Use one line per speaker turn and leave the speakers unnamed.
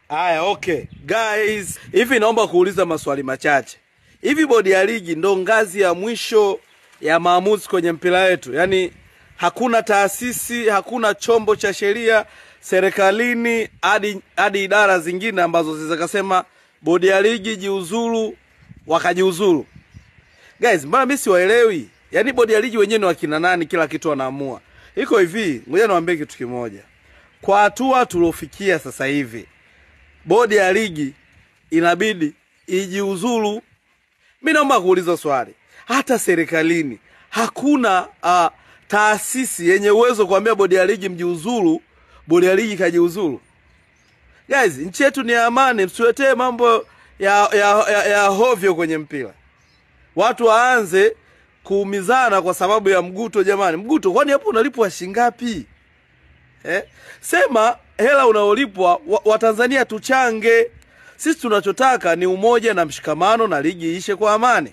Aya, okay. Guys, hivi naomba kuuliza maswali machache. Hivi bodi ya ligi ndo ngazi ya mwisho ya maamuzi kwenye mpira wetu? Yaani hakuna taasisi, hakuna chombo cha sheria serikalini hadi idara zingine ambazo zizakasema bodi ya ligi jiuzuru wakajiuzuru? Guys, mbona mimi siwaelewi? Yaani bodi ya ligi wenyewe ni wakina nani, kila kitu wanaamua? Iko hivi, ngoja niwaambie kitu kimoja. Kwa hatua tulofikia sasa hivi, bodi ya ligi inabidi ijiuzuru. Mimi naomba kuuliza swali. Hata serikalini hakuna taasisi yenye uwezo kuambia bodi ya ligi mjiuzuru, bodi ya ligi kajiuzuru. Guys, nchi yetu ni amani, msiletee mambo ya hovyo kwenye mpira. Watu waanze kuumizana kwa sababu ya mguto. Jamani, mguto kwani hapo unalipwa shingapi? Sema hela unaolipwa wa Tanzania tuchange. Sisi tunachotaka ni umoja na mshikamano na ligi ishe kwa amani.